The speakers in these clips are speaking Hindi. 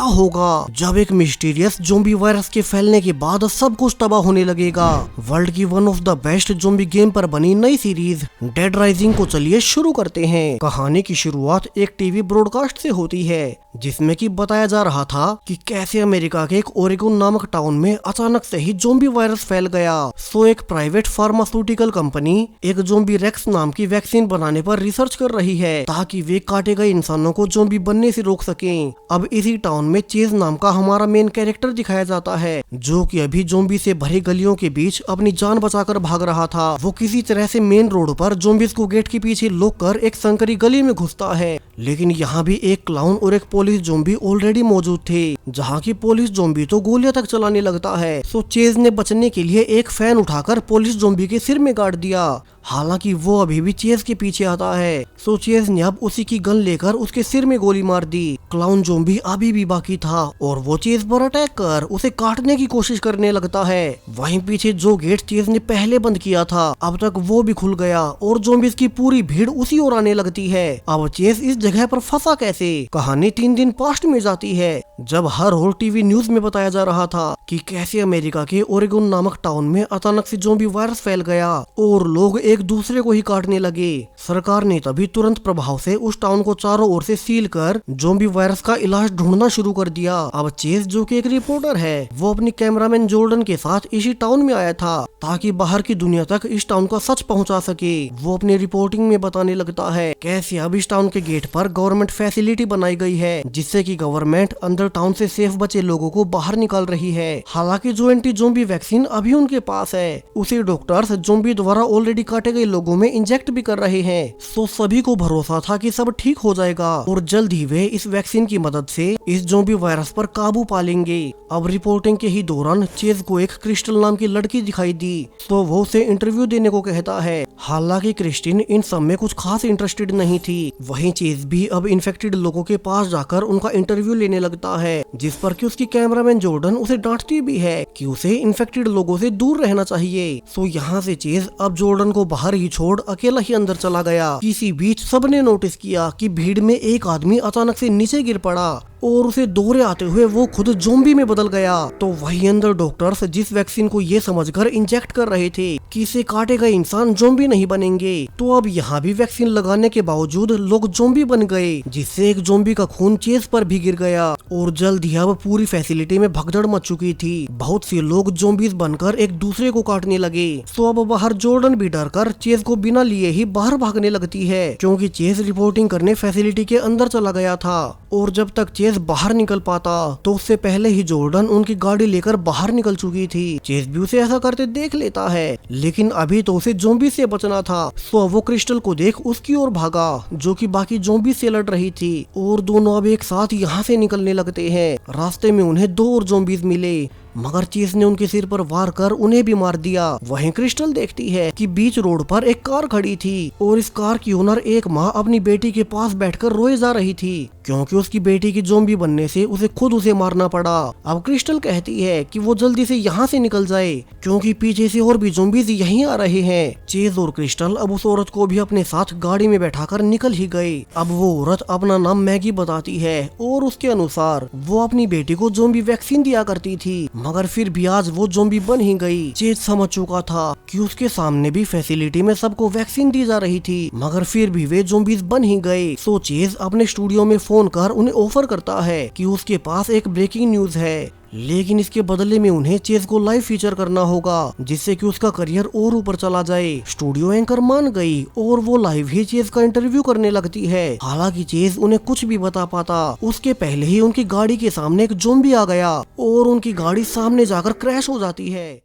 क्या होगा जब एक मिस्टीरियस ज़ॉम्बी वायरस के फैलने के बाद सब कुछ तबाह होने लगेगा। वर्ल्ड की one of the best zombie game पर बनी नई सीरीज डेड राइजिंग को चलिए शुरू करते हैं। कहानी की शुरुआत एक टीवी ब्रॉडकास्ट से होती है जिसमें कि बताया जा रहा था कि कैसे अमेरिका के एक ओरेगोन नामक टाउन में अचानक से ही ज़ॉम्बी वायरस फैल गया। सो एक प्राइवेट फार्मास्यूटिकल कंपनी एक ज़ॉम्बी रेक्स नाम की वैक्सीन बनाने पर रिसर्च कर रही है ताकि वे काटे गए इंसानों को ज़ॉम्बी बनने से रोक सकें। अब इसी टाउन में चेज नाम का हमारा मेन कैरेक्टर दिखाया जाता है जो कि अभी ज़ॉम्बी से भरी गलियों के बीच अपनी जान बचाकर भाग रहा था। वो किसी तरह से मेन रोड पर ज़ॉम्बीज़ को गेट के पीछे लोक कर एक संकरी गली में घुसता है, लेकिन यहाँ भी एक क्लाउन और एक पुलिस ज़ॉम्बी ऑलरेडी मौजूद थे, जहाँ की पुलिस ज़ॉम्बी तो गोलियां तक चलाने लगता है। सो चेज ने बचने के लिए एक फैन उठाकर पुलिस ज़ॉम्बी के सिर में गाड़ दिया, हालांकि वो अभी भी चेज के पीछे आता है। सो चेज ने अब उसी की गन लेकर उसके सिर में गोली मार दी। क्लाउन ज़ॉम्बी अभी भी बाकी था और वो चेज पर अटैक कर उसे काटने की कोशिश करने लगता है। वहीं पीछे जो गेट चेज ने पहले बंद किया था अब तक वो भी खुल गया और ज़ॉम्बीज़ की पूरी भीड़ उसी ओर आने लगती है। अब चेज इस जगह पर फंसा कैसे? कहानी 3 दिन पास्ट में जाती है जब हर रोज टीवी न्यूज में बताया जा रहा था कि कैसे अमेरिका के ओरेगोन नामक टाउन में अचानक से ज़ॉम्बी वायरस फैल गया और लोग एक दूसरे को ही काटने लगे। सरकार ने तभी तुरंत प्रभाव से उस टाउन को चारों ओर से सील कर ज़ॉम्बी वायरस का इलाज ढूंढना शुरू कर दिया। अब चेज जो कि एक रिपोर्टर है वो अपनी कैमरामैन जॉर्डन के साथ इसी टाउन में आया था ताकि बाहर की दुनिया तक इस टाउन का सच पहुंचा सके। वो अपनी रिपोर्टिंग में बताने लगता है कैसे अब इस टाउन के गेट पर गवर्नमेंट फैसिलिटी बनाई गई है जिससे कि गवर्नमेंट अंदर टाउन से सेफ बचे लोगों को बाहर निकाल रही है। हालांकि जो एंटी ज़ॉम्बी वैक्सीन अभी उनके पास है उसे डॉक्टर्स ज़ॉम्बी द्वारा ऑलरेडी काटे गए लोगों में इंजेक्ट भी कर रहे हैं। सो सभी को भरोसा था कि सब ठीक हो जाएगा और जल्द ही वे इस वैक्सीन की मदद से इस ज़ॉम्बी वायरस पर काबू पा लेंगे। अब रिपोर्टिंग के ही दौरान चेज को एक क्रिस्टल नाम की लड़की दिखाई दी तो वो उसे इंटरव्यू देने को कहता है। हालांकि क्रिस्टिन इन सब में कुछ खास इंटरेस्टेड नहीं थी। वहीं चेज भी अब इन्फेक्टेड लोगों के पास जाकर उनका इंटरव्यू लेने लगता है, जिस पर कि उसकी कैमरामैन जॉर्डन उसे डांटती भी है कि उसे इन्फेक्टेड लोगों से दूर रहना चाहिए। सो यहाँ से चेज अब जॉर्डन को बाहर ही छोड़ अकेला ही अंदर चला गया। इसी बीच सबने नोटिस किया कि भीड़ में एक आदमी अचानक से नीचे गिर पड़ा और उसे दौड़े आते हुए वो खुद ज़ॉम्बी में बदल गया। तो वही अंदर डॉक्टर्स जिस वैक्सीन को ये समझकर इंजेक्ट कर रहे थे कि इसे काटे गए इंसान ज़ॉम्बी नहीं बनेंगे, तो अब यहाँ भी वैक्सीन लगाने के बावजूद लोग ज़ॉम्बी बन गए, जिससे एक ज़ॉम्बी का खून चेज पर भी गिर गया और जल्द ही अब पूरी फैसिलिटी में भगदड़ मच चुकी थी। बहुत से लोग ज़ॉम्बीज बनकर एक दूसरे को काटने लगे। तो अब बाहर जॉर्डन भी डर कर चेज को बिना लिए ही बाहर भागने लगती है क्योंकि चेज रिपोर्टिंग करने फैसिलिटी के अंदर चला गया था और जब तक चेज बाहर निकल पाता तो उससे पहले ही जॉर्डन उनकी गाड़ी लेकर बाहर निकल चुकी थी। चेज भी उसे ऐसा करते देख लेता है, लेकिन अभी तो उसे ज़ॉम्बी से बचना था। सो वो क्रिस्टल को देख उसकी ओर भागा जो कि बाकी ज़ॉम्बी से लड़ रही थी और दोनों अब एक साथ यहाँ से निकलने लगते हैं। रास्ते में उन्हें 2 और ज़ॉम्बीज मिले मगर चेज ने उनके सिर पर वार कर उन्हें भी मार दिया। वहीं क्रिस्टल देखती है कि बीच रोड पर एक कार खड़ी थी और इस कार की ओनर एक माँ अपनी बेटी के पास बैठकर रोए जा रही थी क्योंकि उसकी बेटी की ज़ॉम्बी बनने से उसे मारना पड़ा। अब क्रिस्टल कहती है कि वो जल्दी से यहाँ से निकल जाए क्योंकि पीछे से और भी ज़ॉम्बीज यहीं आ रहे हैं। चेज और क्रिस्टल अब उस औरत को भी अपने साथ गाड़ी में बैठाकर निकल ही गए। अब वो औरत अपना नाम मैगी बताती है और उसके अनुसार वो अपनी बेटी को ज़ॉम्बी वैक्सीन दिया करती थी, मगर फिर भी आज वो ज़ॉम्बी बन ही गई। चेज समझ चुका था कि उसके सामने भी फैसिलिटी में सबको वैक्सीन दी जा रही थी, मगर फिर भी वे ज़ॉम्बीज बन ही गए। सो चेज अपने स्टूडियो में फोन कर उन्हें ऑफर करता है कि उसके पास एक ब्रेकिंग न्यूज है, लेकिन इसके बदले में उन्हें चेज को लाइव फीचर करना होगा जिससे कि उसका करियर और ऊपर चला जाए। स्टूडियो एंकर मान गई और वो लाइव ही चेज का इंटरव्यू करने लगती है। हालांकि चेज उन्हें कुछ भी बता पाता उसके पहले ही उनकी गाड़ी के सामने एक ज़ॉम्बी आ गया और उनकी गाड़ी सामने जाकर क्रैश हो जाती है।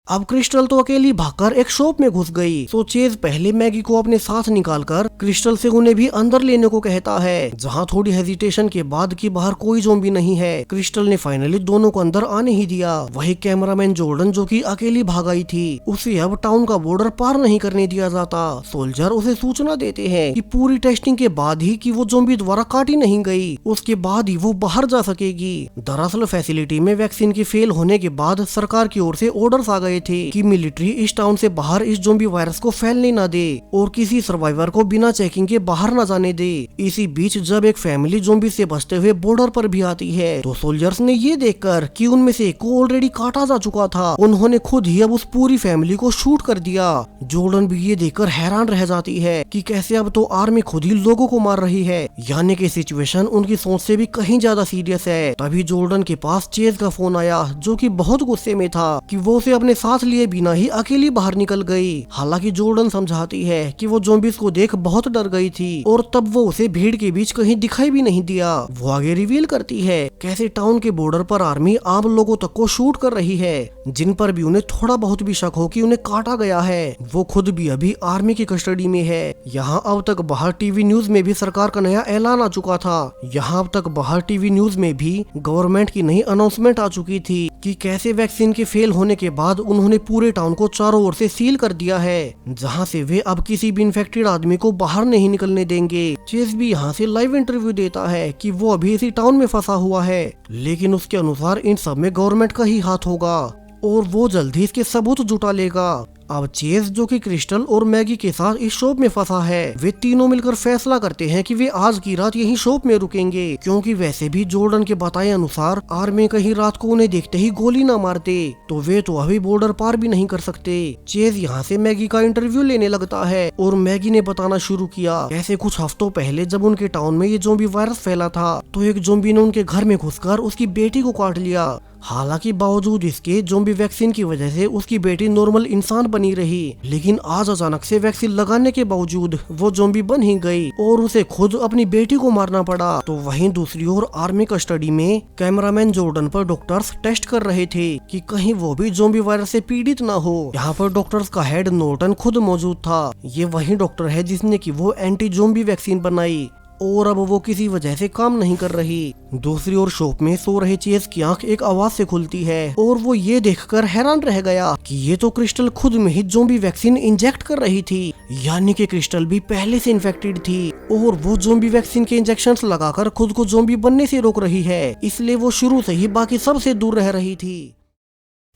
अब क्रिस्टल तो अकेली भागकर एक शॉप में घुस गई। तो चेज पहले मैगी को अपने साथ निकालकर क्रिस्टल से उन्हें भी अंदर लेने को कहता है, जहां थोड़ी हेजिटेशन के बाद कि बाहर कोई ज़ॉम्बी नहीं है। क्रिस्टल ने फाइनली दोनों को अंदर आने ही दिया। वही कैमरामैन जॉर्डन जो कि अकेली भाग आई थी उसे अब टाउन का बॉर्डर पार नहीं करने दिया जाता। सोल्जर उसे सूचना देते हैं कि पूरी टेस्टिंग के बाद ही कि वो ज़ॉम्बी द्वारा काटी नहीं गई, उसके बाद ही वो बाहर जा सकेगी। दरअसल फैसिलिटी में वैक्सीन के फेल होने के बाद सरकार की ओर से ऑर्डर्स आ गए गए थे कि मिलिट्री इस टाउन से बाहर इस ज़ॉम्बी वायरस को फैलने न दे और किसी सर्वाइवर को बिना चेकिंग के बाहर न जाने दे। इसी बीच जब एक फैमिली ज़ॉम्बी से बचते हुए बॉर्डर पर भी आती है तो सोल्जर्स ने ये देखकर कि उनमें से एक को ऑलरेडी काटा जा चुका था, उन्होंने खुद ही अब उस पूरी फैमिली को शूट कर दिया। जॉर्डन भी ये देखकर हैरान रह जाती है कि कैसे अब तो आर्मी खुद ही लोगों को मार रही है, यानी कि सिचुएशन उनकी सोच से भी कहीं ज्यादा सीरियस है। तभी जॉर्डन के पास चेज का फोन आया जो कि बहुत गुस्से में था कि वो उसे अपने साथ लिए बिना ही अकेली बाहर निकल गई। हालांकि जॉर्डन समझाती है कि वो ज़ॉम्बीज़ को देख बहुत डर गई थी और तब वो उसे भीड़ के बीच कहीं दिखाई भी नहीं दिया। वो आगे रिवील करती है कैसे टाउन के बॉर्डर पर आर्मी आम लोगों तक को शूट कर रही है जिन पर भी उन्हें थोड़ा बहुत भी शक हो कि उन्हें काटा गया है। वो खुद भी अभी आर्मी की कस्टडी में है। यहाँ अब तक बाहर टीवी न्यूज में भी सरकार का नया ऐलान आ चुका था। यहाँ अब तक बाहर टीवी न्यूज में भी गवर्नमेंट की नई अनाउंसमेंट आ चुकी थी कि कैसे वैक्सीन के फेल होने के बाद उन्होंने पूरे टाउन को चारों ओर से सील कर दिया है, जहाँ से वे अब किसी भी इन्फेक्टेड आदमी को बाहर नहीं निकलने देंगे। चेस भी यहाँ से लाइव इंटरव्यू देता है कि वो अभी इसी टाउन में फंसा हुआ है, लेकिन उसके अनुसार इन सब में गवर्नमेंट का ही हाथ होगा और वो जल्द ही इसके सबूत जुटा लेगा। अब चेज जो कि क्रिस्टल और मैगी के साथ इस शॉप में फंसा है, वे तीनों मिलकर फैसला करते हैं कि वे आज की रात यही शॉप में रुकेंगे, क्योंकि वैसे भी जॉर्डन के बताए अनुसार आर्मी कहीं रात को उन्हें देखते ही गोली ना मारते तो वे तो अभी बॉर्डर पार भी नहीं कर सकते। चेज यहाँ से मैगी का इंटरव्यू लेने लगता है और मैगी ने बताना शुरू किया कैसे कुछ हफ्तों पहले जब उनके टाउन में ये ज़ॉम्बी वायरस फैला था तो एक ज़ॉम्बी ने उनके घर में घुसकर उसकी बेटी को काट लिया। हालांकि बावजूद इसके ज़ॉम्बी वैक्सीन की वजह से उसकी बेटी नॉर्मल इंसान बनी रही, लेकिन आज अचानक से वैक्सीन लगाने के बावजूद वो ज़ॉम्बी बन ही गई और उसे खुद अपनी बेटी को मारना पड़ा। तो वहीं दूसरी ओर आर्मी कस्टडी में कैमरामैन जॉर्डन पर डॉक्टर्स टेस्ट कर रहे थे कि कहीं वो भी ज़ॉम्बी वायरस से पीड़ित न हो। यहाँ पर डॉक्टर्स का हेड नॉर्टन खुद मौजूद था। ये वही डॉक्टर है जिसने की वो एंटी ज़ॉम्बी वैक्सीन बनाई और अब वो किसी वजह से काम नहीं कर रही। दूसरी ओर शॉप में सो रहे चेज की आंख एक आवाज से खुलती है और वो ये देखकर हैरान रह गया कि ये तो क्रिस्टल खुद में ही ज़ॉम्बी वैक्सीन इंजेक्ट कर रही थी, यानी कि क्रिस्टल भी पहले से इन्फेक्टेड थी और वो ज़ॉम्बी वैक्सीन के इंजेक्शंस लगाकर खुद को ज़ॉम्बी बनने से रोक रही है, इसलिए वो शुरू से ही बाकी सबसे दूर रह रही थी।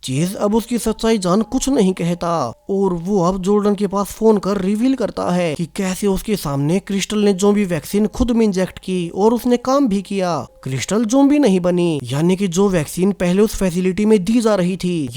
चेज अब उसकी सच्चाई जान कुछ नहीं कहता और वो अब जॉर्डन के पास फोन कर रिवील करता है कि कैसे उसके सामने क्रिस्टल ने ज़ॉम्बी वैक्सीन खुद में इंजेक्ट की और उसने काम भी किया। क्रिस्टल ज़ॉम्बी नहीं बनी, यानी कि जो वैक्सीन पहले उस फैसिलिटी में दी जा रही थी,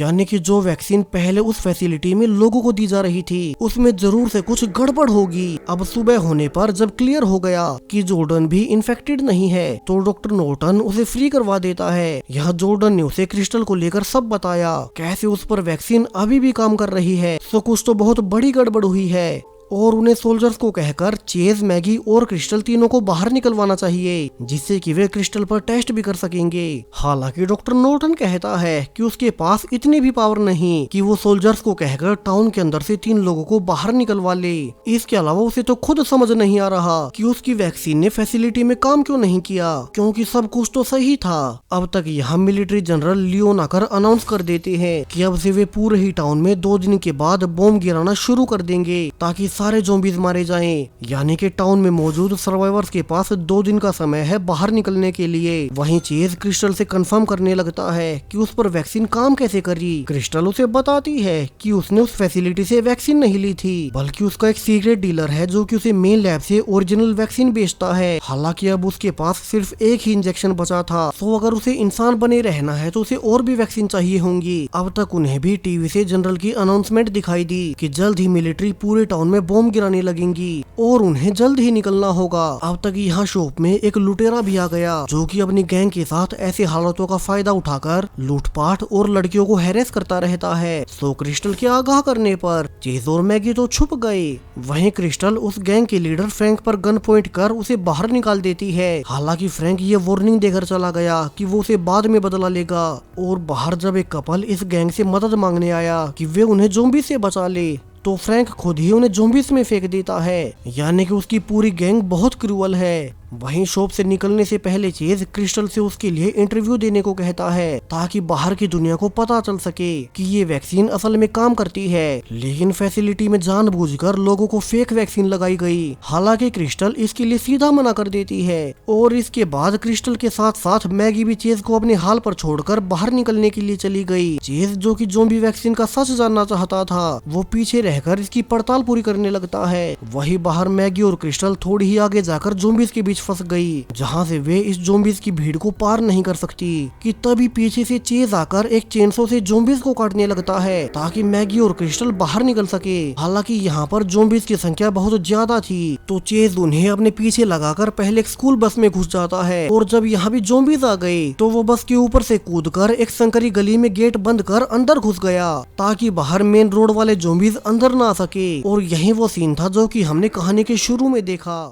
लोगों को दी जा रही थी, उसमें जरूर से कुछ गड़बड़ होगी। अब सुबह होने पर जब क्लियर हो गया कि जॉर्डन भी इन्फेक्टेड नहीं है तो डॉक्टर नॉर्टन उसे फ्री करवा देता है। यहाँ जॉर्डन ने उसे क्रिस्टल को लेकर सब बताया कैसे उस पर वैक्सीन अभी भी काम कर रही है, तो कुछ तो बहुत बड़ी गड़बड़ हुई है और उन्हें सोल्जर्स को कहकर चेज, मैगी और क्रिस्टल तीनों को बाहर निकलवाना चाहिए जिससे कि वे क्रिस्टल पर टेस्ट भी कर सकेंगे। हालांकि डॉक्टर नॉर्टन कहता है कि उसके पास इतनी भी पावर नहीं कि वो सोल्जर्स को कहकर टाउन के अंदर से 3 लोगों को बाहर निकलवा ले। इसके अलावा उसे तो खुद समझ नहीं आ रहा कि उसकी वैक्सीन ने फैसिलिटी में काम क्यों नहीं किया, क्योंकि सब कुछ तो सही था। अब तक यहाँ मिलिट्री जनरल लियोन आकर अनाउंस कर देते हैं कि अब से वे पूरे ही टाउन में 2 दिन के बाद बॉम्ब गिराना शुरू कर देंगे ताकि सारे ज़ॉम्बीज़ मारे जाएं, यानी कि टाउन में मौजूद सर्वाइवर्स के पास 2 दिन का समय है बाहर निकलने के लिए। वहीं चेज क्रिस्टल से कंफर्म करने लगता है कि उस पर वैक्सीन काम कैसे करी। क्रिस्टल उसे बताती है कि उसने उस फैसिलिटी से वैक्सीन नहीं ली थी, बल्कि उसका एक सीक्रेट डीलर है जो कि उसे मेन लैब से ओरिजिनल वैक्सीन बेचता है। हालांकि अब उसके पास सिर्फ एक ही इंजेक्शन बचा था, तो अगर उसे इंसान बने रहना है तो उसे और भी वैक्सीन चाहिए होंगी। अब तक उन्हें भी टीवी से जनरल की अनाउंसमेंट दिखाई दी कि जल्द ही मिलिट्री पूरे टाउन में बॉम्ब गिराने लगेंगी और उन्हें जल्द ही निकलना होगा। अब तक यहाँ शॉप में एक लुटेरा भी आ गया जो कि अपनी गैंग के साथ ऐसी हालातों का फायदा उठाकर लूटपाट और लड़कियों को हैरेस करता रहता है। सो क्रिस्टल के आगाह करने पर चेज और मैगी तो छुप गए। वहीं क्रिस्टल उस गैंग के लीडर फ्रैंक पर गन पॉइंट कर उसे बाहर निकाल देती है। हालांकि फ्रैंक ये वार्निंग देकर चला गया कि वो उसे बाद में बदला लेगा। और बाहर जब एक कपल इस गैंग से मदद मांगने आया कि वे उन्हें ज़ॉम्बी से बचा ले तो फ्रैंक खुद ही उन्हें ज़ॉम्बीज़ में फेंक देता है, यानी कि उसकी पूरी गैंग बहुत क्रूअल है। वहीं शॉप से निकलने से पहले चेज क्रिस्टल से उसके लिए इंटरव्यू देने को कहता है ताकि बाहर की दुनिया को पता चल सके कि ये वैक्सीन असल में काम करती है। लेकिन फैसिलिटी में जानबूझकर लोगों को फेक वैक्सीन लगाई गई। हालांकि क्रिस्टल इसके लिए सीधा मना कर देती है और इसके बाद क्रिस्टल के साथ साथ मैगी भी चेज को अपने हाल पर छोड़कर बाहर निकलने के लिए चली गई। चेज जो कि ज़ॉम्बी वैक्सीन का सच जानना चाहता था वो पीछे रहकर इसकी पड़ताल पूरी करने लगता है। वही बाहर मैगी और क्रिस्टल थोड़ी ही आगे जाकर ज़ॉम्बीज के बीच फंस गई जहाँ से वे इस ज़ॉम्बीज की भीड़ को पार नहीं कर सकती कि तभी पीछे से चेज आकर एक चेनसो से ज़ॉम्बीज को काटने लगता है ताकि मैगी और क्रिस्टल बाहर निकल सके। हालांकि यहाँ पर ज़ॉम्बीज की संख्या बहुत ज्यादा थी तो चेज उन्हें अपने पीछे लगाकर पहले एक स्कूल बस में घुस जाता है और जब यहाँ भी ज़ॉम्बीज आ गए तो वो बस के ऊपर से कूदकर एक संकरी गली में गेट बंद कर अंदर घुस गया ताकि बाहर मेन रोड वाले ज़ॉम्बीज अंदर ना आ सके। और यही वो सीन था जो कि हमने कहानी के शुरू में देखा।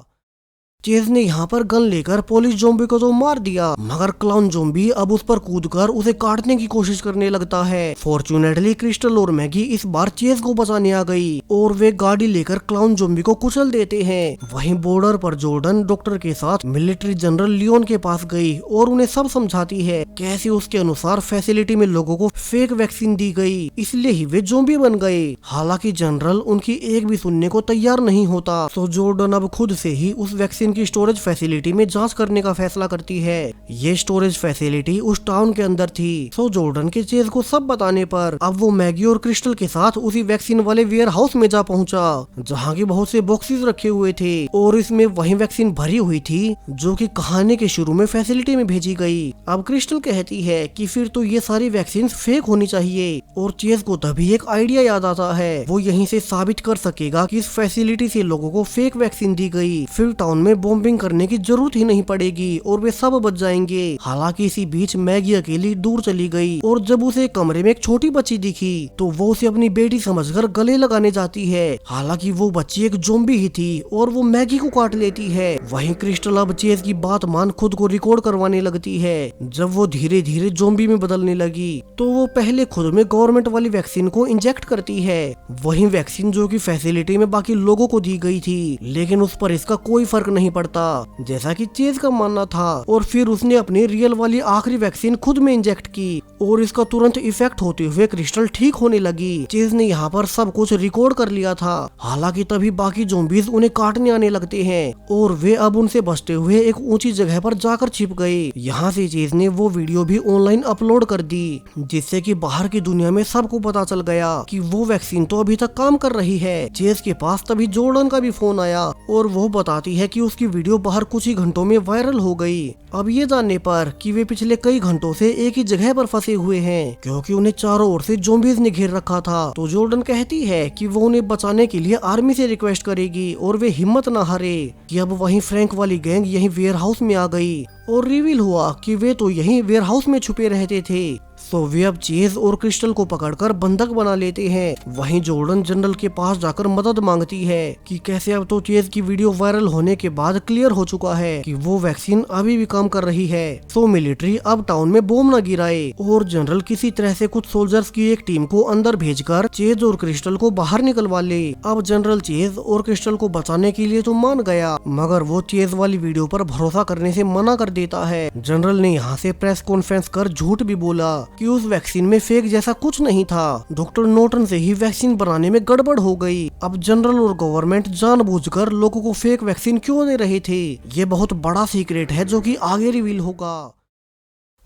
चेज ने यहाँ पर गन लेकर पुलिस ज़ॉम्बी को तो मार दिया मगर क्लाउन ज़ॉम्बी अब उस पर कूदकर उसे काटने की कोशिश करने लगता है। फॉर्चुनेटली क्रिस्टल और मैगी इस बार चेज को बचाने आ गई और वे गाड़ी लेकर क्लाउन ज़ॉम्बी को कुचल देते हैं। वहीं बॉर्डर पर जॉर्डन डॉक्टर के साथ मिलिट्री जनरल लियोन के पास गई और उन्हें सब समझाती है कैसे उसके अनुसार फैसिलिटी में लोगों को फेक वैक्सीन दी गई इसलिए ही वे ज़ॉम्बी बन गए। हालांकि जनरल उनकी एक भी सुनने को तैयार नहीं होता तो जॉर्डन अब खुद से ही उस वैक्सीन की स्टोरेज फैसिलिटी में जांच करने का फैसला करती है। ये स्टोरेज फैसिलिटी उस टाउन के अंदर थी। सो जॉर्डन के चेज को सब बताने पर अब वो मैगी और क्रिस्टल के साथ उसी वैक्सीन वाले वेयर हाउस में जा पहुंचा जहां की बहुत से बॉक्सेस रखे हुए थे और इसमें वही वैक्सीन भरी हुई थी जो कि कहानी के शुरू में फैसिलिटी में भेजी गई। अब क्रिस्टल कहती है कि फिर तो ये सारी वैक्सीन फेक होनी चाहिए और चेज को तभी एक आइडिया याद आता है। वो यहीं से साबित कर सकेगा कि इस फैसिलिटी से लोगों को फेक वैक्सीन दी गई फिर टाउन में बॉम्बिंग करने की जरूरत ही नहीं पड़ेगी और वे सब बच जाएंगे। हालांकि इसी बीच मैगी अकेली दूर चली गई और जब उसे कमरे में एक छोटी बच्ची दिखी तो वो उसे अपनी बेटी समझकर गले लगाने जाती है। हालांकि वो बच्ची एक ज़ॉम्बी ही थी और वो मैगी को काट लेती है। वहीं क्रिस्टल अब चेज की बात मान खुद को रिकॉर्ड करवाने लगती है। जब वो धीरे धीरे ज़ॉम्बी में बदलने लगी तो वो पहले खुद में गवर्नमेंट वाली वैक्सीन को इंजेक्ट करती है। वही वैक्सीन जो की फैसिलिटी में बाकी लोगों को दी गई थी लेकिन उस पर इसका कोई फर्क नहीं पड़ता जैसा कि चेज का मानना था। और फिर उसने अपनी रियल वाली आखिरी वैक्सीन खुद में इंजेक्ट की और इसका तुरंत इफेक्ट होते हुए क्रिस्टल ठीक होने लगी। चेज ने यहाँ पर सब कुछ रिकॉर्ड कर लिया था। हालांकि तभी बाकी ज़ॉम्बीज उन्हें काटने आने लगते हैं और वे अब उनसे बचते हुए एक ऊंची जगह पर जाकर छिप गए। यहाँ से चेज ने वो वीडियो भी ऑनलाइन अपलोड कर दी जिससे कि बाहर की दुनिया में सबको पता चल गया कि वो वैक्सीन तो अभी तक काम कर रही है। चेज के पास तभी जॉर्डन का भी फोन आया और वो बताती है कि उसकी वीडियो बाहर कुछ ही घंटों में वायरल हो गई। अब ये जानने पर कि वे पिछले कई घंटों से एक ही जगह पर फंसे हुए हैं क्योंकि उन्हें चारों ओर से ज़ॉम्बीज ने घेर रखा था तो जॉर्डन कहती है कि वो उन्हें बचाने के लिए आर्मी से रिक्वेस्ट करेगी और वे हिम्मत न हारे कि अब वहीं फ्रैंक वाली गैंग यहीं वेयर हाउस में आ गई और रिवील हुआ कि वे तो यहीं वेयर हाउस में छुपे रहते थे। तो वे अब चेज और क्रिस्टल को पकड़कर बंधक बना लेते हैं। वहीं जॉर्डन जनरल के पास जाकर मदद मांगती है कि कैसे अब तो चेज की वीडियो वायरल होने के बाद क्लियर हो चुका है कि वो वैक्सीन अभी भी काम कर रही है। तो मिलिट्री अब टाउन में बम न गिराए और जनरल किसी तरह से कुछ सोल्जर्स की एक टीम को अंदर भेजकर चेज और क्रिस्टल को बाहर निकलवा ले। अब जनरल चेज और क्रिस्टल को बचाने के लिए तो मान गया मगर वो चेज वाली वीडियो पर भरोसा करने से मना कर देता है। जनरल ने यहाँ से प्रेस कॉन्फ्रेंस कर झूठ भी बोला कि उस वैक्सीन में फेक जैसा कुछ नहीं था। डॉक्टर नॉर्टन से ही वैक्सीन बनाने में गड़बड़ हो गई। अब जनरल और गवर्नमेंट जानबूझकर लोगों को फेक वैक्सीन क्यों दे रहे थे ये बहुत बड़ा सीक्रेट है जो कि आगे रिवील होगा।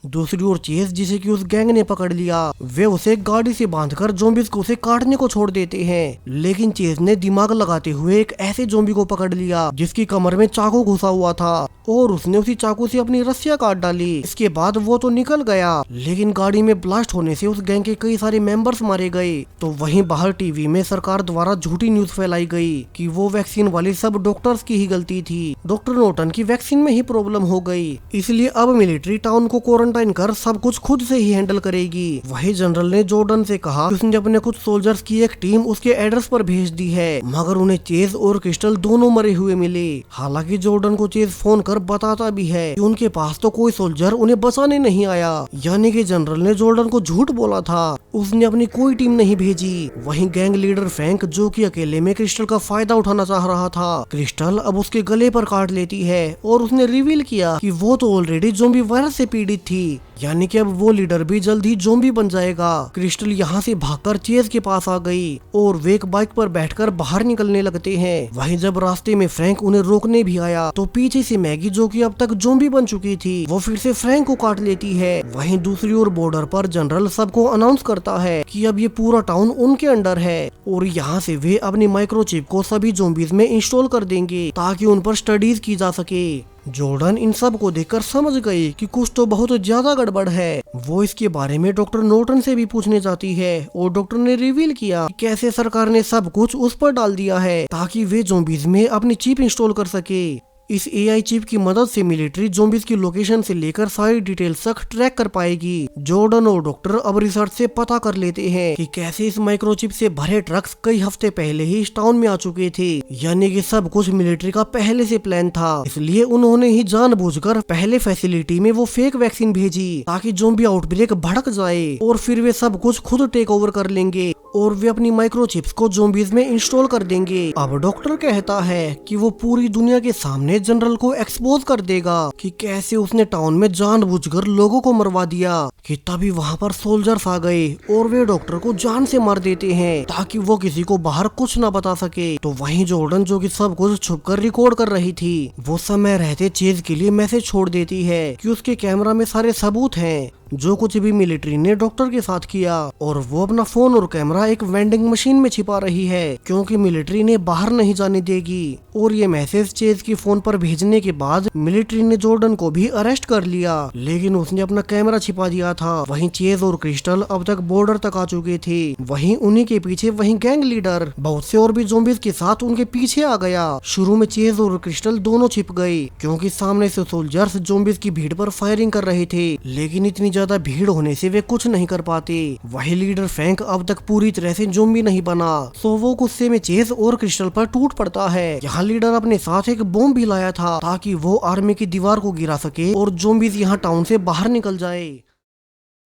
दूसरी ओर चेज जिसे कि उस गैंग ने पकड़ लिया वे उसे गाड़ी से बांधकर ज़ॉम्बीज को उसे काटने को छोड़ देते हैं लेकिन चेज ने दिमाग लगाते हुए एक ऐसे ज़ॉम्बी को पकड़ लिया जिसकी कमर में चाकू घुसा हुआ था और उसने उसी चाकू से अपनी रस्सियां काट डाली। इसके बाद वो तो निकल गया लेकिन गाड़ी में ब्लास्ट होने से उस गैंग के कई सारे मेंबर्स मारे गए। तो वहीं बाहर टीवी में सरकार द्वारा झूठी न्यूज फैलाई गई कि वो वैक्सीन वाले सब डॉक्टर्स की ही गलती थी। डॉक्टर नॉर्टन की वैक्सीन में ही प्रॉब्लम हो गई इसलिए अब मिलिट्री टाउन को क्वारंटाइन क्वारंटाइन कर सब कुछ खुद से ही हैंडल करेगी। वही जनरल ने जॉर्डन से कहा कि उसने अपने कुछ सोल्जर्स की एक टीम उसके एड्रेस पर भेज दी है, मगर उन्हें चेज और क्रिस्टल दोनों मरे हुए मिले। हालांकि जॉर्डन को चेज फोन कर बताता भी है कि उनके पास तो कोई सोल्जर उन्हें बचाने नहीं आया, यानी कि जनरल ने जॉर्डन को झूठ बोला था, उसने अपनी कोई टीम नहीं भेजी। वहीं गैंग लीडर फ्रैंक, जो कि अकेले में क्रिस्टल का फायदा उठाना चाह रहा था, क्रिस्टल अब उसके गले पर काट लेती है और उसने रिवील किया कि वो तो ऑलरेडी ज़ोंबी वायरस से पीड़ित थी, यानी कि अब वो लीडर भी जल्द ही ज़ोंबी बन जाएगा। क्रिस्टल यहाँ से भागकर चेज के पास आ गई और वे एक बाइक पर बैठकर बाहर निकलने लगते हैं। वहीं जब रास्ते में फ्रैंक उन्हें रोकने भी आया तो पीछे से मैगी, जो कि अब तक ज़ोंबी बन चुकी थी, वो फिर से फ्रैंक को काट लेती है। वहीं दूसरी ओर बॉर्डर पर जनरल सबको अनाउंस करता है कि अब ये पूरा टाउन उनके अंडर है और यहाँ से वे अपनी माइक्रोचिप को सभी ज़ोंबीज में इंस्टॉल कर देंगे ताकि उन पर स्टडीज की जा सके। जॉर्डन इन सब को देखकर समझ गई कि कुछ तो बहुत ज्यादा गड़बड़ है। वो इसके बारे में डॉक्टर नॉर्टन से भी पूछने जाती है और डॉक्टर ने रिवील किया कि कैसे सरकार ने सब कुछ उस पर डाल दिया है ताकि वे ज़ोंबीज में अपनी चिप इंस्टॉल कर सके। इस एआई चिप की मदद से मिलिट्री ज़ोंबीज की लोकेशन से लेकर सारी डिटेल्स तक ट्रैक कर पाएगी। जॉर्डन और डॉक्टर अब रिसर्च से पता कर लेते हैं कि कैसे इस माइक्रोचिप से भरे ट्रक्स कई हफ्ते पहले ही इस टाउन में आ चुके थे, यानी कि सब कुछ मिलिट्री का पहले से प्लान था। इसलिए उन्होंने ही जानबूझकर पहले फैसिलिटी में वो फेक वैक्सीन भेजी ताकि ज़ोंबी आउटब्रेक भड़क जाए और फिर वे सब कुछ खुद टेक ओवर कर लेंगे और वे अपनी माइक्रोचिप्स को ज़ोंबीज में इंस्टॉल कर देंगे। अब डॉक्टर कहता है कि वो पूरी दुनिया के सामने जनरल को एक्सपोज कर देगा कि कैसे उसने टाउन में जानबूझकर लोगों को मरवा दिया, कि तभी वहाँ पर सोल्जर्स आ गए और वे डॉक्टर को जान से मार देते हैं ताकि वो किसी को बाहर कुछ ना बता सके। तो वहीं जॉर्डन, जो कि सब कुछ छुपकर रिकॉर्ड कर रही थी, वो समय रहते चेज के लिए मैसेज छोड़ देती है कि उसके कैमरा में सारे सबूत हैं जो कुछ भी मिलिट्री ने डॉक्टर के साथ किया, और वो अपना फोन और कैमरा एक वेंडिंग मशीन में छिपा रही है क्योंकि मिलिट्री ने बाहर नहीं जाने देगी। और ये मैसेज चेज के फोन पर भेजने के बाद मिलिट्री ने जॉर्डन को भी अरेस्ट कर लिया, लेकिन उसने अपना कैमरा छिपा दिया था। वहीं चेज और क्रिस्टल अब तक बॉर्डर तक आ चुके थे। वहीं उन्हीं के पीछे वहीं गैंग लीडर बहुत से और भी ज़ोंबीज के साथ उनके पीछे आ गया। शुरू में चेज और क्रिस्टल दोनों छिप गए क्योंकि सामने से सोल्जर्स ज़ोंबीज की भीड़ पर फायरिंग कर रहे थे, लेकिन इतनी ज्यादा भीड़ होने से वे कुछ नहीं कर पाते। वही लीडर फ्रैंक अब तक पूरी तरह से ज़ोंबी नहीं बना, सो वो गुस्से में चेज और क्रिस्टल पर टूट पड़ता है। यहाँ लीडर अपने साथ एक बॉम्ब भी लाया था ताकि वो आर्मी की दीवार को गिरा सके और ज़ोंबीज यहाँ टाउन से बाहर निकल जाए,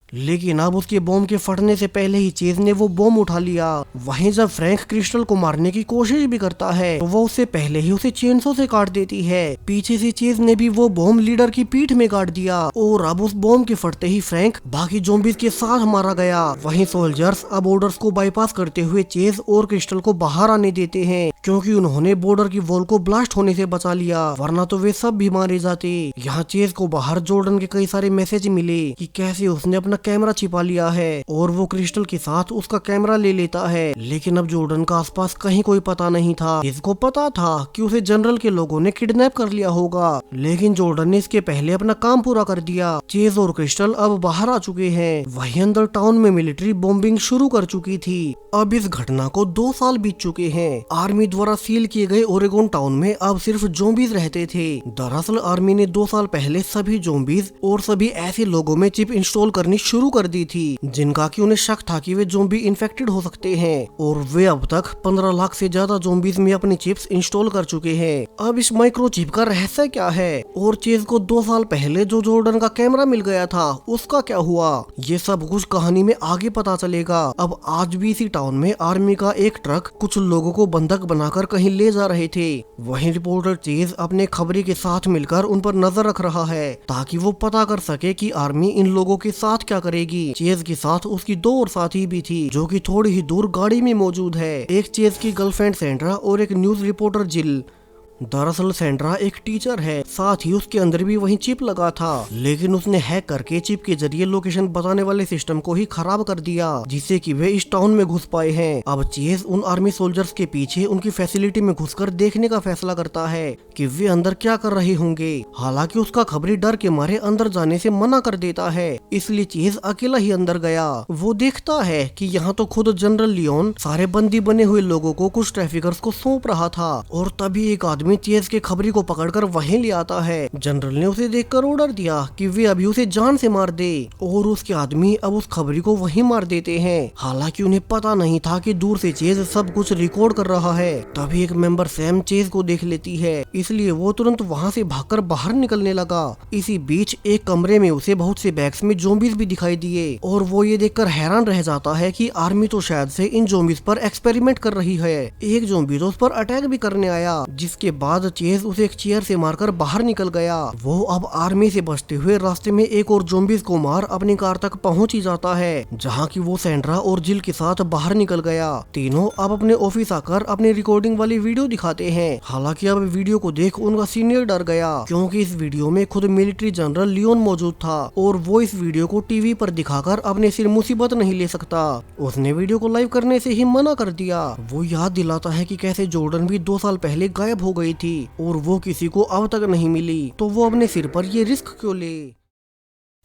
लेकिन अब उसके बॉम्ब के फटने से पहले ही चेज ने वो बॉम्ब उठा लिया। वहीं जब फ्रैंक क्रिस्टल को मारने की कोशिश भी करता है तो वो उससे पहले ही उसे चेनसो से काट देती है। पीछे से चेज ने भी वो बॉम्ब लीडर की पीठ में काट दिया और अब उस बॉम्ब के फटते ही फ्रैंक बाकी ज़ोंबीज के साथ मारा गया। वहीं सोल्जर्स अब ऑर्डर्स को बाईपास करते हुए चेज और क्रिस्टल को बाहर आने देते हैं क्योंकि उन्होंने बॉर्डर की वॉल को ब्लास्ट होने से बचा लिया, वरना तो वे सब भी मारे जाते। यहाँ चेज को बाहर जॉर्डन के कई सारे मैसेज मिले कि कैसे उसने अपना कैमरा छिपा लिया है और वो क्रिस्टल के साथ उसका कैमरा ले लेता है, लेकिन अब जॉर्डन का आसपास कहीं कोई पता नहीं था। इसको पता था कि उसे जनरल के लोगों ने किडनैप कर लिया होगा, लेकिन जॉर्डन ने इसके पहले अपना काम पूरा कर दिया। चेज और क्रिस्टल अब बाहर आ चुके हैं। वहीं अंदर टाउन में मिलिट्री बॉम्बिंग शुरू कर चुकी थी। अब इस घटना को 2 साल बीत चुके हैं। आर्मी द्वारा सील किए गए ओरेगोन टाउन में अब सिर्फ ज़ोंबीज रहते थे। दरअसल आर्मी ने 2 साल पहले सभी ज़ोंबीज और सभी ऐसे लोगों में चिप इंस्टॉल करनी शुरू कर दी थी जिनका कि उन्हें शक था कि वे ज़ोंबी इन्फेक्टेड हो सकते हैं, और वे अब तक 15 लाख से ज्यादा ज़ोंबीज में अपनी चिप्स इंस्टॉल कर चुके हैं। अब इस माइक्रो चिप का रहस्य क्या है और चेज को 2 साल पहले जो जॉर्डन का कैमरा मिल गया था उसका क्या हुआ, ये सब कुछ कहानी में आगे पता चलेगा। अब आज भी इसी टाउन में आर्मी का एक ट्रक कुछ लोगों को बंधक बनाकर कहीं ले जा रहे थे। वहीं रिपोर्टर चेज अपने खबरी के साथ मिलकर उन पर नजर रख रहा है ताकि वो पता कर सके कि आर्मी इन लोगों के साथ क्या करेगी। चेज के साथ उसकी 2 और साथी भी थी जो कि थोड़ी ही दूर गाड़ी में मौजूद है। एक चेज की गर्लफ्रेंड सेंड्रा और एक न्यूज रिपोर्टर जिल। दरअसल सेंड्रा एक टीचर है, साथ ही उसके अंदर भी वही चिप लगा था, लेकिन उसने हैक करके चिप के जरिए लोकेशन बताने वाले सिस्टम को ही खराब कर दिया जिससे कि वे इस टाउन में घुस पाए हैं। अब चेज उन आर्मी सोल्जर्स के पीछे उनकी फैसिलिटी में घुसकर देखने का फैसला करता है कि वे अंदर क्या कर रहे होंगे। हालांकि उसका खबरी डर के मारे अंदर जाने से मना कर देता है, इसलिए चेज अकेला ही अंदर गया। वो देखता है कि यहाँ तो खुद जनरल लियोन सारे बंदी बने हुए लोगों को कुछ ट्रैफिकर्स को सौंप रहा था, और तभी एक आदमी आदमी चेज के खबरी को पकड़कर वहीं ले आता है। जनरल ने उसे देखकर ऑर्डर दिया कि वे अभी उसे जान से मार दे और उसके आदमी अब उस खबरी को वहीं मार देते हैं। हालांकि उन्हें पता नहीं था कि दूर से चेज सब कुछ रिकॉर्ड कर रहा है। तभी एक मेंबर सैम चेज को देख लेती है, इसलिए वो तुरंत वहाँ से भागकर बाहर निकलने लगा। इसी बीच एक कमरे में उसे बहुत से बैग्स में ज़ॉम्बीज भी दिखाई दिए और वो ये देखकर हैरान रह जाता है कि आर्मी तो शायद से इन ज़ॉम्बीज पर एक्सपेरिमेंट कर रही है। एक ज़ॉम्बी तो उस पर अटैक भी करने आया, जिसके बाद चेज उसे एक चेयर से मारकर बाहर निकल गया। वो अब आर्मी से बचते हुए रास्ते में एक और ज़ॉम्बीज को मार अपनी कार तक पहुंच ही जाता है, जहां की वो सैंड्रा और जिल के साथ बाहर निकल गया। तीनों अब अपने ऑफिस आकर अपनी रिकॉर्डिंग वाली वीडियो दिखाते हैं। हालांकि अब वीडियो को देख उनका सीनियर डर गया, क्योंकि इस वीडियो में खुद मिलिट्री जनरल लियोन मौजूद था और वो इस वीडियो को टीवी पर दिखाकर अपने सिर मुसीबत नहीं ले सकता। उसने वीडियो को लाइव करने से ही मना कर दिया। वो याद दिलाता है कि कैसे जॉर्डन भी 2 साल पहले गायब हो गई थी और वो किसी को अब तक नहीं मिली, तो वो अपने सिर पर ये रिस्क क्यों ले।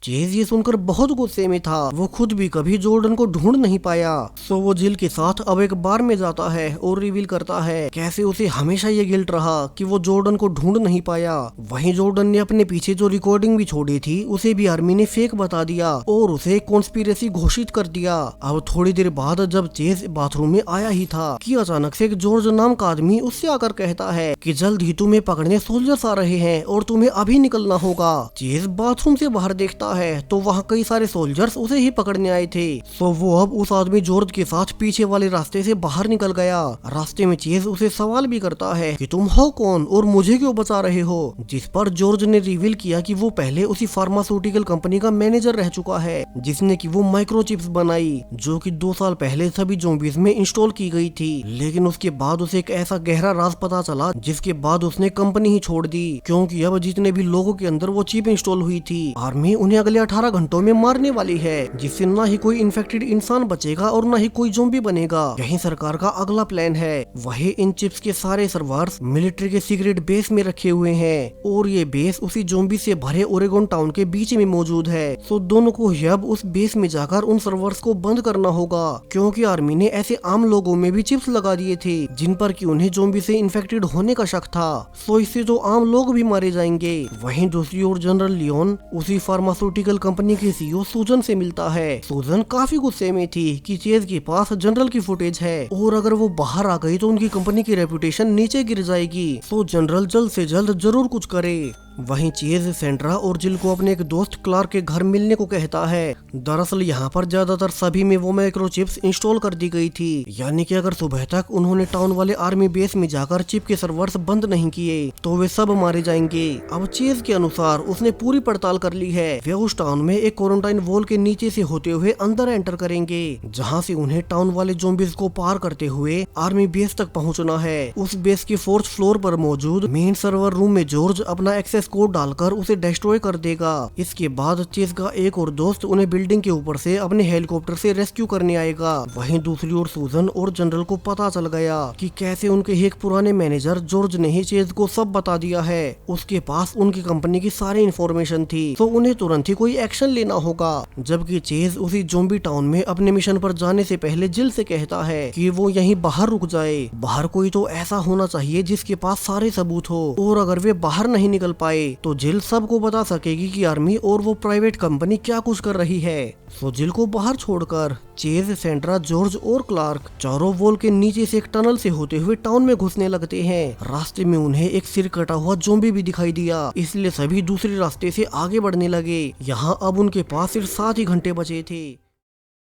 चेज ये सुनकर बहुत गुस्से में था। वो खुद भी कभी जॉर्डन को ढूंढ नहीं पाया, सो वो जिल के साथ अब एक बार में जाता है और रिवील करता है कैसे उसे हमेशा ये गिल्ट रहा कि वो जॉर्डन को ढूंढ नहीं पाया। वहीं जॉर्डन ने अपने पीछे जो रिकॉर्डिंग भी छोड़ी थी उसे भी आर्मी ने फेक बता दिया और उसे कॉन्स्पिरेसी घोषित कर दिया। अब थोड़ी देर बाद जब चेज बाथरूम में आया ही था कि अचानक से एक जॉर्ज नाम का आदमी उससे आकर कहता है कि जल्द ही तुम्हें पकड़ने सोल्जर्स आ रहे हैं और तुम्हें अभी निकलना होगा। चेज बाथरूम से बाहर देखता है तो वहाँ कई सारे सोल्जर्स उसे ही पकड़ने आए थे। सो वो अब उस आदमी जॉर्ज के साथ पीछे वाले रास्ते से बाहर निकल गया। रास्ते में चेज उसे सवाल भी करता है कि तुम हो कौन और मुझे क्यों बचा रहे हो, जिस पर जॉर्ज ने रिवील किया कि वो पहले उसी फार्मास्यूटिकल कंपनी का मैनेजर रह चुका है जिसने कि वो माइक्रोचिप्स बनाई जो कि 2 साल पहले सभी ज़ॉम्बीज में इंस्टॉल की गई थी। लेकिन उसके बाद उसे एक ऐसा गहरा राज पता चला जिसके बाद उसने कंपनी ही छोड़ दी, क्योंकि अब जितने भी लोगों के अंदर वो चिप इंस्टॉल हुई थी आर्मी उन्हें अगले 18 घंटों में मारने वाली है, जिससे ना ही कोई इन्फेक्टेड इंसान बचेगा और ना ही कोई ज़ॉम्बी बनेगा। यही सरकार का अगला प्लान है। वही इन चिप्स के सारे सर्वर्स मिलिट्री के सीक्रेट बेस में रखे हुए हैं और ये बेस उसी ज़ॉम्बी से भरे ओरेगन टाउन के बीच में मौजूद है। तो दोनों को ही अब उस बेस में जाकर उन सर्वर्स को बंद करना होगा, क्योंकि आर्मी ने ऐसे आम लोगों में भी चिप्स लगा दिए थे जिन पर कि उन्हें ज़ॉम्बी से इन्फेक्टेड होने का शक था। सो इससे जो आम लोग भी मारे जाएंगे। वहीं दूसरी ओर जनरल लियोन उसी फार्मास्यूटिकल कंपनी की सीईओ सूजन से मिलता है। सूजन काफी गुस्से में थी कि चेज के पास जनरल की फुटेज है और अगर वो बाहर आ गई तो उनकी कंपनी की रेपुटेशन नीचे गिर जाएगी। तो जनरल जल्द से जल्द जरूर कुछ करे। वहीं चेज सैंड्रा और जिल को अपने एक दोस्त क्लार्क के घर मिलने को कहता है। दरअसल यहाँ पर ज्यादातर सभी में वो माइक्रोचिप्स इंस्टॉल कर दी गई थी, यानी कि अगर सुबह तक उन्होंने टाउन वाले आर्मी बेस में जाकर चिप के सर्वर्स बंद नहीं किए तो वे सब मारे जाएंगे। अब चेज के अनुसार उसने पूरी पड़ताल कर ली है। वे उस टाउन में एक क्वारंटाइन वॉल के नीचे से होते हुए अंदर एंटर करेंगे, जहाँ से उन्हें टाउन वाले ज़ॉम्बीज को पार करते हुए आर्मी बेस तक पहुँचना है। उस बेस के 4th फ्लोर पर मौजूद मेन सर्वर रूम में जॉर्ज अपना एक्सेस कोड डालकर उसे डिस्ट्रॉय कर देगा। इसके बाद चेज का एक और दोस्त उन्हें बिल्डिंग के ऊपर से अपने हेलीकॉप्टर से रेस्क्यू करने आएगा। वहीं दूसरी ओर सूजन और जनरल को पता चल गया कि कैसे उनके एक पुराने मैनेजर जॉर्ज ने ही चेज को सब बता दिया है। उसके पास उनकी कंपनी की सारी इन्फॉर्मेशन थी, तो उन्हें तुरंत ही कोई एक्शन लेना होगा। जबकि चेज उसी ज़ॉम्बी टाउन में अपने मिशन पर जाने से पहले जिल से कहता है कि वो यहीं बाहर रुक जाए। बाहर कोई तो ऐसा होना चाहिए जिसके पास सारे सबूत हो, और अगर वे बाहर नहीं निकल पाए तो जिल सबको बता सकेगी कि आर्मी और वो प्राइवेट कंपनी क्या कुछ कर रही है। सो जिल को बाहर छोड़कर चेज, सैंड्रा, जॉर्ज और क्लार्क चारों वॉल के नीचे से एक टनल से होते हुए टाउन में घुसने लगते हैं। रास्ते में उन्हें एक सिर कटा हुआ ज़ॉम्बी भी दिखाई दिया, इसलिए सभी दूसरे रास्ते से आगे बढ़ने लगे। यहाँ अब उनके पास सिर्फ 7 ही घंटे बचे थे।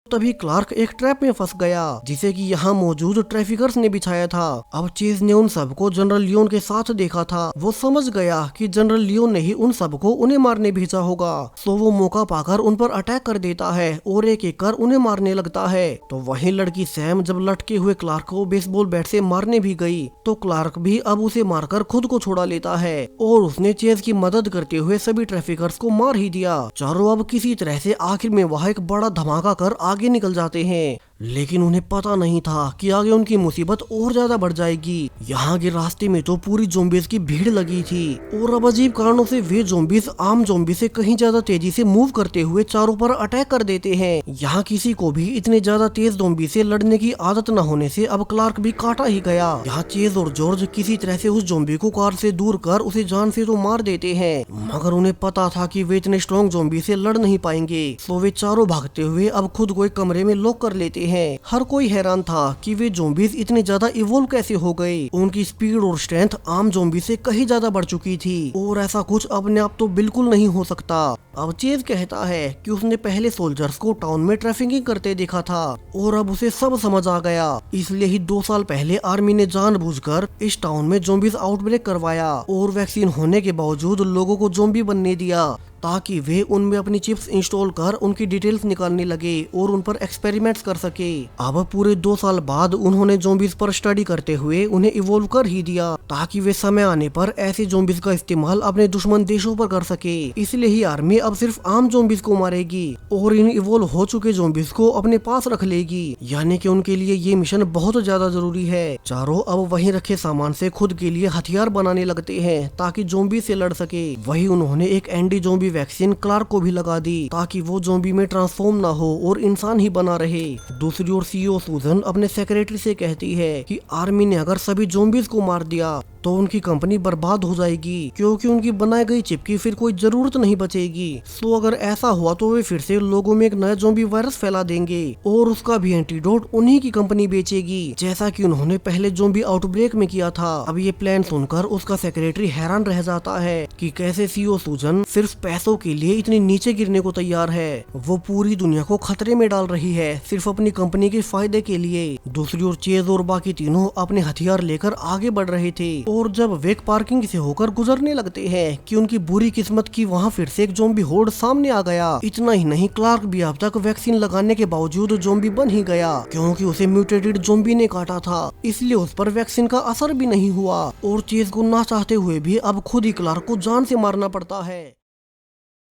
तभी क्लार्क एक ट्रैप में फंस गया, जिसे कि यहाँ मौजूद ट्रैफिकर्स ने बिछाया था। अब चेज ने उन सबको जनरल लियोन के साथ देखा था। वो समझ गया कि जनरल लियोन ने ही उन सबको उन्हें मारने भेजा होगा। तो वो मौका पाकर उन पर अटैक कर देता है और एक एक कर उन्हें मारने लगता है। तो वहीं लड़की सैम जब लटके हुए क्लार्क को बेसबॉल बैट से मारने भी गई तो क्लार्क भी अब उसे मारकर खुद को छुड़ा लेता है और उसने चेज की मदद करते हुए सभी ट्रैफिकर्स को मार ही दिया। चारों अब किसी तरह से आखिर में वहाँ एक बड़ा धमाका कर आगे निकल जाते हैं। लेकिन उन्हें पता नहीं था कि आगे उनकी मुसीबत और ज्यादा बढ़ जाएगी। यहाँ के रास्ते में तो पूरी ज़ॉम्बीज़ की भीड़ लगी थी और अब अजीब कारणों से वे ज़ॉम्बीज़ आम ज़ॉम्बी से कहीं ज्यादा तेजी से मूव करते हुए चारों पर अटैक कर देते हैं। यहाँ किसी को भी इतने ज्यादा तेज ज़ॉम्बी से लड़ने की आदत न होने से अब क्लार्क भी काटा ही गया। यहाँ चेज और जॉर्ज किसी तरह से उस ज़ॉम्बी को कार से दूर कर उसे जान से तो मार देते हैं, मगर उन्हें पता था कि वे इतने स्ट्रॉन्ग ज़ॉम्बी से लड़ नहीं पाएंगे। तो वे चारों भागते हुए अब खुद को एक कमरे में लॉक कर लेते हैं। हर कोई हैरान था कि वे ज़ॉम्बीज़ इतने ज्यादा इवोल्व कैसे हो गए। उनकी स्पीड और स्ट्रेंथ आम ज़ॉम्बी से कहीं ज्यादा बढ़ चुकी थी और ऐसा कुछ अपने आप तो बिल्कुल नहीं हो सकता। अब चेज कहता है कि उसने पहले सोल्जर्स को टाउन में ट्रैफिकिंग करते देखा था और अब उसे सब समझ आ गया। इसलिए ही 2 साल पहले आर्मी ने जानबूझकर इस टाउन में ज़ॉम्बीज़ आउटब्रेक करवाया और वैक्सीन होने के बावजूद लोगों को ज़ॉम्बी बनने दिया ताकि वे उनमें अपनी चिप्स इंस्टॉल कर उनकी डिटेल्स निकालने लगे और उन पर एक्सपेरिमेंट्स कर सके। अब पूरे 2 साल बाद उन्होंने ज़ॉम्बीज़ पर स्टडी करते हुए उन्हें इवोल्व कर ही दिया ताकि वे समय आने पर ऐसे ज़ॉम्बीज़ का इस्तेमाल अपने दुश्मन देशों पर कर सके। इसलिए ही आर्मी अब सिर्फ आम ज़ॉम्बीज़ को मारेगी और इन इवोल्व हो चुके ज़ॉम्बीज़ को अपने पास रख लेगी, यानी कि उनके लिए ये मिशन बहुत ज्यादा जरूरी है। चारों अब वहीं रखे सामान से खुद के लिए हथियार बनाने लगते हैं ताकि ज़ॉम्बी से लड़ सके। वही उन्होंने एक एंटी ज़ॉम्बी वैक्सीन क्लार्क को भी लगा दी ताकि वो ज़ॉम्बी में ट्रांसफॉर्म ना हो और इंसान ही बना रहे। दूसरी ओर सीईओ सूजन अपने सेक्रेटरी से कहती है कि आर्मी ने अगर सभी ज़ॉम्बीज़ को मार दिया तो उनकी कंपनी बर्बाद हो जाएगी क्योंकि उनकी बनाई गई चिप की फिर कोई जरूरत नहीं बचेगी। तो अगर ऐसा हुआ तो वे फिर से लोगों में एक नया ज़ॉम्बी वायरस फैला देंगे और उसका भी एंटीडोट उन्हीं की कंपनी बेचेगी, जैसा कि उन्होंने पहले ज़ॉम्बी आउटब्रेक में किया था। अब ये प्लान सुनकर उसका सेक्रेटरी हैरान रह जाता है कि कैसे सीईओ सूजन सिर्फ पैसों के लिए इतनी नीचे गिरने को तैयार है। वो पूरी दुनिया को खतरे में डाल रही है सिर्फ अपनी कंपनी के फायदे के लिए। दूसरी ओर चेज और बाकी तीनों अपने हथियार लेकर आगे बढ़ रहे थे और जब वेक पार्किंग से होकर गुजरने लगते हैं कि उनकी बुरी किस्मत की वहाँ फिर से एक ज़ॉम्बी होड़ सामने आ गया। इतना ही नहीं, क्लार्क भी अब तक वैक्सीन लगाने के बावजूद ज़ॉम्बी बन ही गया क्योंकि उसे म्यूटेटेड ज़ॉम्बी ने काटा था, इसलिए उस पर वैक्सीन का असर भी नहीं हुआ और चेज को ना चाहते हुए भी अब खुद ही क्लार्क को जान से मारना पड़ता है।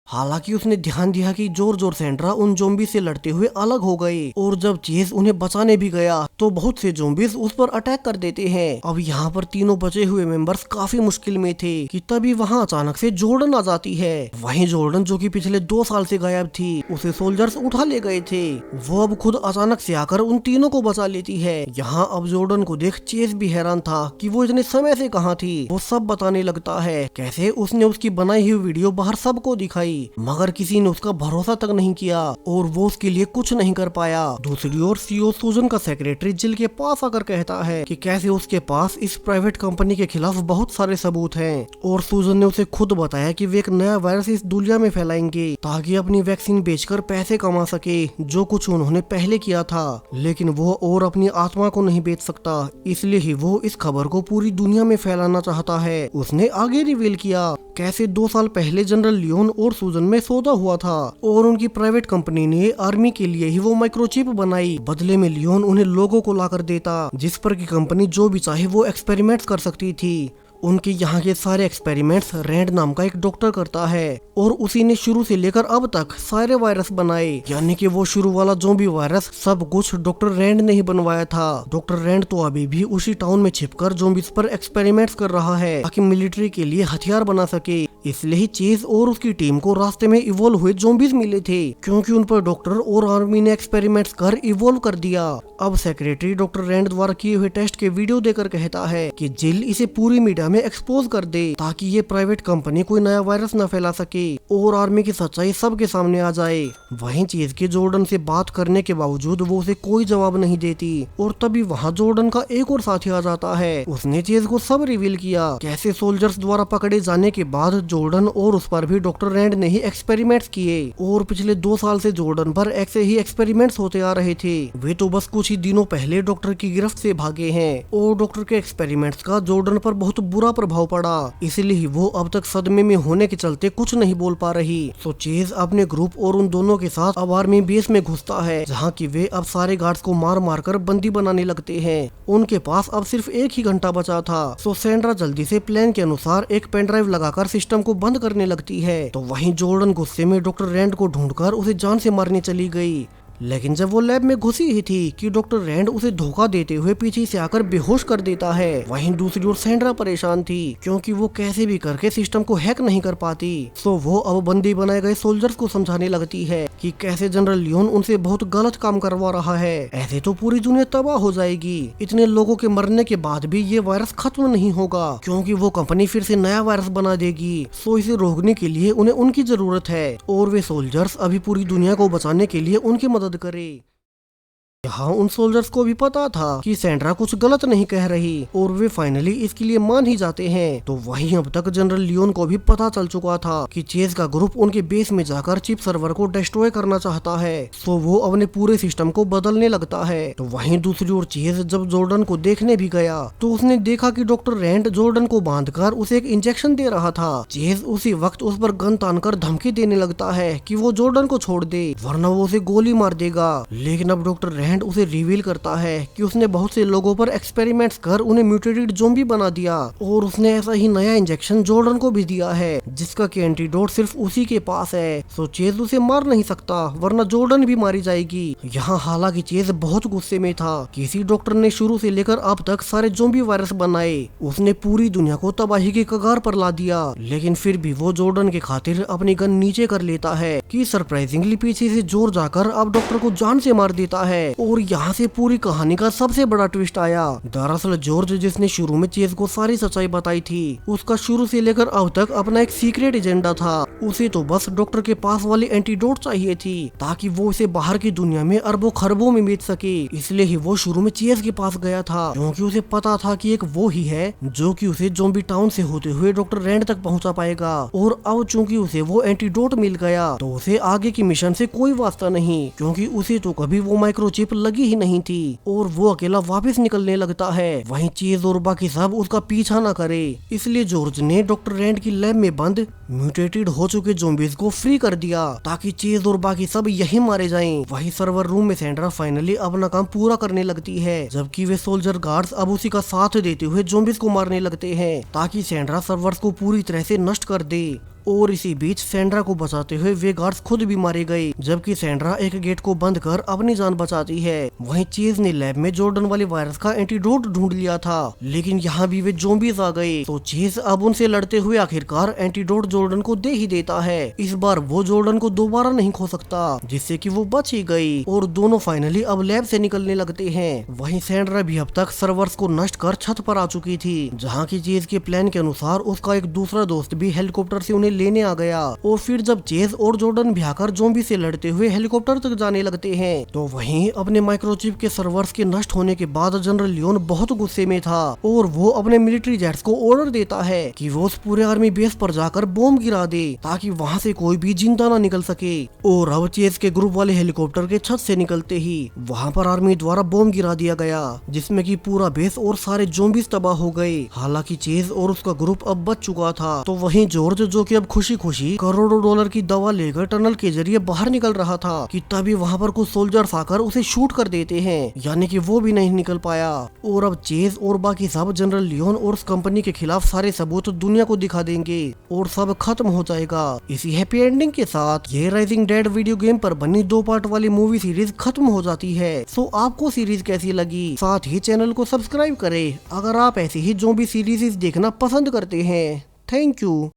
हालांकि उसने ध्यान दिया कि जॉर्ज और सैंड्रा उन ज़ॉम्बी से लड़ते हुए अलग हो गए और जब चेज उन्हें बचाने भी गया तो बहुत से ज़ॉम्बीज़ उस पर अटैक कर देते हैं। अब यहाँ पर तीनों बचे हुए मेंबर्स काफी मुश्किल में थे कि तभी वहाँ अचानक से जॉर्डन आ जाती है। वहीं जॉर्डन जो कि पिछले 2 साल से गायब थी उसे सोल्जर्स उठा ले गए थे, वो अब खुद अचानक से आकर उन तीनों को बचा लेती है। यहाँ अब जॉर्डन को देख चेज भी हैरान था कि वो इतने समय से कहाँ थी। वो सब बताने लगता है कैसे उसने उसकी बनाई हुई वीडियो बाहर सबको दिखाई मगर किसी ने उसका भरोसा तक नहीं किया और वो उसके लिए कुछ नहीं कर पाया। दूसरी ओर सीईओ सूजन का सेक्रेटरी जिल के पास आकर कहता है कि कैसे उसके पास इस प्राइवेट कंपनी के खिलाफ बहुत सारे सबूत हैं और सूजन ने उसे खुद बताया कि वे एक नया वायरस इस दुनिया में फैलाएंगे ताकि अपनी वैक्सीन बेचकर पैसे कमा सके, जो कुछ उन्होंने पहले किया था, लेकिन वो और अपनी आत्मा को नहीं बेच सकता, इसलिए ही वो इस खबर को पूरी दुनिया में फैलाना चाहता है। उसने आगे रिवील किया कैसे 2 साल पहले जनरल लियोन और सूजन में सौदा हुआ था और उनकी प्राइवेट कंपनी ने आर्मी के लिए ही वो माइक्रोचिप बनाई। बदले में लियोन उन्हें लोगों को लाकर देता जिस पर की कंपनी जो भी चाहे वो एक्सपेरिमेंट्स कर सकती थी। उनके यहाँ के सारे एक्सपेरिमेंट्स रैंड नाम का एक डॉक्टर करता है और उसी ने शुरू से लेकर अब तक सारे वायरस बनाए, यानी कि वो शुरू वाला ज़ॉम्बी वायरस सब कुछ डॉक्टर रैंड ने ही बनवाया था। डॉक्टर रैंड तो अभी भी उसी टाउन में छिपकर ज़ॉम्बीज़ पर एक्सपेरिमेंट्स कर रहा है ताकि मिलिट्री के लिए हथियार बना सके। इसलिए ही चेज और उसकी टीम को रास्ते में इवोल्व हुए ज़ॉम्बीज़ मिले थे क्योंकि उन पर डॉक्टर और आर्मी ने एक्सपेरिमेंट्स कर इवोल्व कर दिया। अब सेक्रेटरी डॉक्टर रैंड द्वारा किए हुए टेस्ट के वीडियो देकर कहता है कि जिल इसे पूरी मीडिया में एक्सपोज कर दे ताकि ये प्राइवेट कंपनी कोई नया वायरस न फैला सके और आर्मी की सच्चाई सबके सामने आ जाए। वहीं चीज के जॉर्डन से बात करने के बावजूद वो उसे कोई जवाब नहीं देती और तभी वहाँ जॉर्डन का एक और साथी आ जाता है। उसने चीज को सब रिवील किया कैसे सोल्जर्स द्वारा पकड़े जाने के बाद जॉर्डन और उस पर भी डॉक्टर रैंड ने ही एक्सपेरिमेंट्स किए और पिछले 2 साल से जॉर्डन पर ऐसे ही एक्सपेरिमेंट्स होते आ रहे थे। वे तो बस कुछ ही दिनों पहले डॉक्टर की गिरफ्त से भागे हैं और डॉक्टर के एक्सपेरिमेंट्स का जॉर्डन पर बहुत बुरा प्रभाव पड़ा, इसलिए वो अब तक सदमे में होने के चलते कुछ नहीं बोल पा रही। तो चेज अपने ग्रुप और उन दोनों के साथ अब आर्मी बेस में घुसता है जहाँ की वे अब सारे गार्ड्स को मार मार कर बंदी बनाने लगते हैं। उनके पास अब सिर्फ 1 ही घंटा बचा था। तो सैंड्रा जल्दी से प्लान के अनुसार एक पेन ड्राइव लगाकर सिस्टम को बंद करने लगती है। तो वहीं जॉर्डन गुस्से में डॉक्टर रैंड को ढूंढकर उसे जान से मारने चली गई, लेकिन जब वो लैब में घुसी ही थी कि डॉक्टर रैंड उसे धोखा देते हुए पीछे से आकर बेहोश कर देता है। वहीं दूसरी ओर सैंड्रा परेशान थी क्योंकि वो कैसे भी करके सिस्टम को हैक नहीं कर पाती। सो वो अब बंदी बनाए गए सोल्जर्स को समझाने लगती है कि कैसे जनरल लियोन उनसे बहुत गलत काम करवा रहा है। ऐसे तो पूरी दुनिया तबाह हो जाएगी। इतने लोगों के मरने के बाद भी ये वायरस खत्म नहीं होगा क्योंकि वो कंपनी फिर से नया वायरस बना देगी। सो इसे रोकने के लिए उन्हें उनकी जरूरत है और वे सोल्जर्स अभी पूरी दुनिया को बचाने के लिए उनकी मदद करे। यहाँ उन सोल्जर्स को भी पता था कि सैंड्रा कुछ गलत नहीं कह रही और वे फाइनली इसके लिए मान ही जाते हैं। तो वहीं अब तक जनरल लियोन को भी पता चल चुका था कि चेज का ग्रुप उनके बेस में जाकर चिप सर्वर को डिस्ट्रॉय करना चाहता है। सो वो अपने पूरे सिस्टम को बदलने लगता है। तो वहीं दूसरी ओर चेज जब जॉर्डन को देखने भी गया तो उसने देखा कि डॉक्टर रैंड जॉर्डन को बांधकर उसे एक इंजेक्शन दे रहा था। चेज उसी वक्त उस पर गन तानकर धमकी देने लगता है कि वो जॉर्डन को छोड़ दे वरना वो उसे गोली मार देगा। लेकिन अब डॉक्टर रैंड उसे रिवील करता है कि उसने बहुत से लोगों पर एक्सपेरिमेंट्स कर उन्हें म्यूटेटेड ज़ॉम्बी बना दिया और उसने ऐसा ही नया इंजेक्शन जॉर्डन को भी दिया है जिसका कि एंटीडोट सिर्फ उसी के पास है। सो चेज उसे मार नहीं सकता वरना जॉर्डन भी मारी जाएगी। यहाँ हालांकि चेज बहुत गुस्से में था कि इसी डॉक्टर ने शुरू से लेकर अब तक सारे ज़ॉम्बी वायरस बनाए, उसने पूरी दुनिया को तबाही के कगार पर ला दिया। लेकिन फिर भी वो जॉर्डन के खातिर अपनी गन नीचे कर लेता है कि सरप्राइजिंगली पीछे से जोर जाकर अब डॉक्टर को जान से मार देता है। और यहाँ से पूरी कहानी का सबसे बड़ा ट्विस्ट आया। दरअसल जॉर्ज जिसने शुरू में चेज को सारी सच्चाई बताई थी उसका शुरू से लेकर अब तक अपना एक सीक्रेट एजेंडा था। उसे तो बस डॉक्टर के पास वाली एंटीडोट चाहिए थी ताकि वो इसे बाहर की दुनिया में अरबों खरबों में बेच सके। इसलिए ही वो शुरू में चेज के पास गया था क्योंकि उसे पता था कि एक वो ही है जो कि उसे ज़ॉम्बी टाउन से होते हुए डॉक्टर रैंड तक पहुंचा पाएगा। और अब चूंकि उसे वो एंटीडोट मिल गया तो उसे आगे की मिशन से कोई वास्ता नहीं क्योंकि उसे तो कभी वो माइक्रोचिप लगी ही नहीं थी और वो अकेला वापस निकलने लगता है। वहीं चीज और बाकी सब उसका पीछा न करे इसलिए जॉर्ज ने डॉक्टर रैंड की लैब में बंद म्यूटेटेड हो चुके ज़ॉम्बीज को फ्री कर दिया ताकि चीज और बाकी सब यही मारे जाएं। वहीं सर्वर रूम में सैंड्रा फाइनली अपना काम पूरा करने लगती है जबकि वे सोल्जर गार्ड्स अब उसी का साथ देते हुए ज़ॉम्बीज को मारने लगते हैं ताकि सैंड्रा सर्वर्स को पूरी तरह से नष्ट कर दे। और इसी बीच सैंड्रा को बचाते हुए वे गार्ड्स खुद भी मारे गए जबकि सैंड्रा एक गेट को बंद कर अपनी जान बचाती है। वहीं चीज ने लैब में जॉर्डन वाले वायरस का एंटीडोट ढूंढ लिया था लेकिन यहाँ भी वे ज़ॉम्बीज आ गए। तो चीज अब उनसे लड़ते हुए आखिरकार एंटीडोट जॉर्डन को दे ही देता है। इस बार वो जॉर्डन को दोबारा नहीं खो सकता जिससे कि वो बच ही गई और दोनों फाइनली अब लैब से निकलने लगते हैं। वहीं सैंड्रा भी अब तक सर्वर्स को नष्ट कर छत पर आ चुकी थी जहाँ की चीज के प्लान के अनुसार उसका एक दूसरा दोस्त भी हेलीकॉप्टर से उन्हें लेने आ गया। और फिर जब चेज और जॉर्डन भी आकर ज़ॉम्बी से लड़ते हुए हेलीकॉप्टर तक जाने लगते हैं तो वहीं अपने माइक्रोचिप के सर्वर्स के नष्ट होने के बाद जनरल लियोन बहुत गुस्से में था और वो अपने मिलिट्री जेट्स को ऑर्डर देता है कि वो उस पूरे आर्मी बेस पर जाकर बॉम्ब गिरा दे ताकि वहाँ से कोई भी जिंदा न निकल सके। और अब चेज के ग्रुप वाले हेलीकॉप्टर के छत से निकलते ही वहाँ पर आर्मी द्वारा बॉम्ब गिरा दिया गया जिसमें कि पूरा बेस और सारे ज़ॉम्बीज तबाह हो गए। हालांकि चेज और उसका ग्रुप अब बच चुका था। तो वहीं जॉर्ज जो कि अब खुशी करोड़ों डॉलर की दवा लेकर टनल के जरिए बाहर निकल रहा था कि तभी वहाँ पर कुछ सोल्जर्स आकर उसे शूट कर देते हैं यानी कि वो भी नहीं निकल पाया। और अब चेज और बाकी सब जनरल लियोन और उस कंपनी के खिलाफ सारे सबूत दुनिया को दिखा देंगे और सब खत्म हो जाएगा। इसी हैप्पी एंडिंग के साथ ये राइजिंग डेड वीडियो गेम पर बनी 2 पार्ट वाली मूवी सीरीज खत्म हो जाती है। सो आपको सीरीज कैसी लगी? साथ ही चैनल को सब्सक्राइब करें अगर आप ऐसी ही ज़ॉम्बी सीरीज देखना पसंद करते हैं। Thank you.